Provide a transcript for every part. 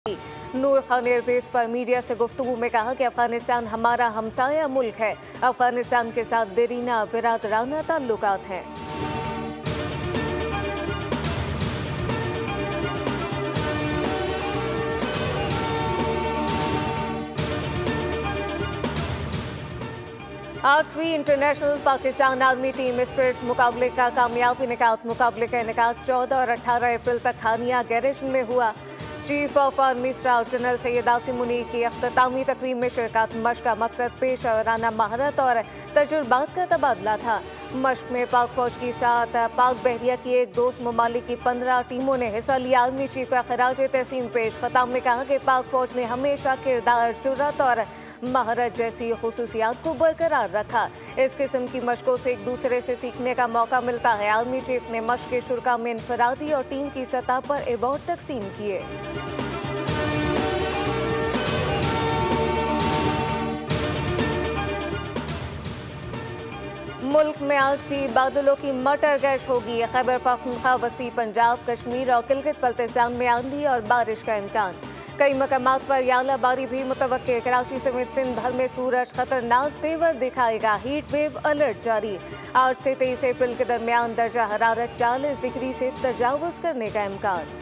नूर Khan airbase पर media से गुफ्तगू में कहा कि अफगानिस्तान हमारा हमसाया मुल्क है। अफगानिस्तान के साथ देरीना बिरादराना ताल्लुकात हैं। आठवीं international Pakistan army team spirit मुकाबले का कामयाब इनेकाद। मुकाबले का इनेकाद 14 और 18 अप्रैल तक खानिया गैरेज में हुआ। Chief of army staff general Syed Asim Munir की अख्तामी तकरीब में शिरकत। मश्क का मकसद पेशेवराना महारत और तजुर्बात का तबादला था। मश्क में पाक फौज के साथ पाक बहरिया की एक दोस्त ममालिक की 15 टीमों ने हिस्सा लिया। आर्मी चीफ का खराज तहसीन पेश। खताब में कहा कि पाक फौज ने हमेशा किरदार, जुर्रत और महारत जैसी खुसूसियात को बरकरार रखा। इस किस्म की मशकों से एक दूसरे से सीखने का मौका मिलता है। आर्मी चीफ ने मश्क के शुरा में इनफरादी और टीम की सतह पर अवार्ड तकसीम किए। मुल्क में आज भी बादलों की मटर गैश होगी। खैबर पख्तूनख्वा, वसी पंजाब, कश्मीर और गिलगित बल्तिस्तान में आंधी और बारिश का इम्कान। कई मकामात पर यालाबारी भी मुतवक्के। कराची समेत सिंध भर में सूरज खतरनाक तेवर दिखाएगा। हीट वेव अलर्ट जारी। 8 से 23 अप्रैल के दरमियान दर्जा हरारत 40 डिग्री से तजावुज करने का इम्कान।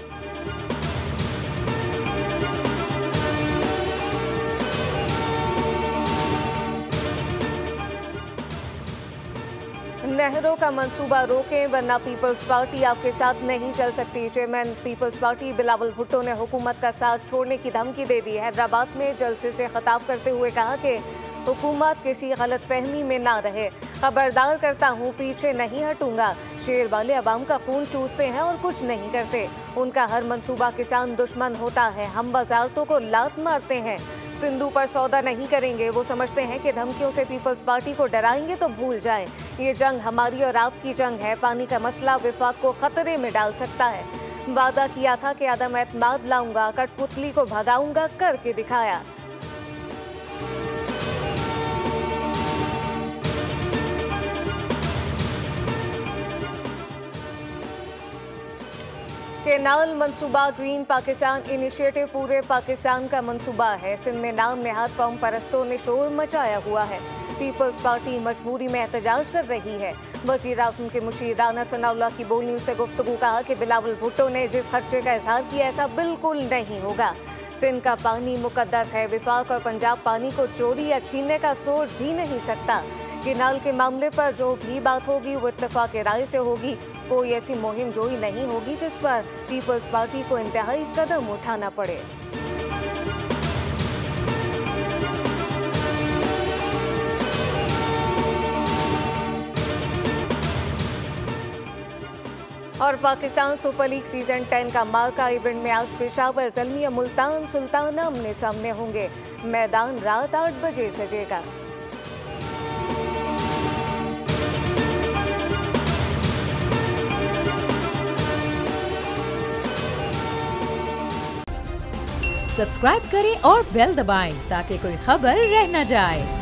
नहरों का मंसूबा रोकें वरना पीपल्स पार्टी आपके साथ नहीं चल सकती। चेयरमैन पीपल्स पार्टी बिलावल भुट्टो ने हुकूमत का साथ छोड़ने की धमकी दे दी। हैदराबाद में जलसे से खिताब करते हुए कहा कि हुकूमत किसी गलत फहमी में ना रहे। खबरदार करता हूँ, पीछे नहीं हटूंगा। शेर वाले अवाम का खून चूसते हैं और कुछ नहीं करते। उनका हर मंसूबा किसान दुश्मन होता है। हम वजारतों को लात मारते हैं, सिंधु पर सौदा नहीं करेंगे। वो समझते हैं कि धमकियों से पीपल्स पार्टी को डराएंगे तो भूल जाएं। ये जंग हमारी और आपकी जंग है। पानी का मसला विफाक को खतरे में डाल सकता है। वादा किया था कि आदम एतमाद लाऊंगा, कठपुतली को भगाऊंगा, करके दिखाया। केनाल मंसूबा ग्रीन पाकिस्तान इनिशिएटिव पूरे पाकिस्तान का मंसूबा है। सिंध में नाम नेहाद कौम परस्तों ने शोर मचाया हुआ है। पीपल्स पार्टी मजबूरी में एहतजाज कर रही है। वज़ीर आज़म के मुशीर राना सनाउल्लाह की बोलने से गुफ्तगू कहा कि बिलावल भुट्टो ने जिस खर्चे का इजहार किया ऐसा बिल्कुल नहीं होगा। सिंध का पानी मुकद्दस है। विफाक और पंजाब पानी को चोरी या छीनने का सोच भी नहीं सकता। केनाल के मामले पर जो भी बात होगी वो इत्तेफाक राय से होगी। कोई ऐसी मुहिम जोई नहीं होगी जिस पर पीपल्स पार्टी को इंतहाई कदम उठाना पड़े। और पाकिस्तान सुपर लीग सीजन 10 का मार्का इवेंट में आज पेशावर, ज़ल्मिया, मुल्तान सुल्तान आमने सामने होंगे। मैदान रात 8 बजे सजेगा। सब्सक्राइब करें और बेल दबाएं ताकि कोई खबर रह न जाए।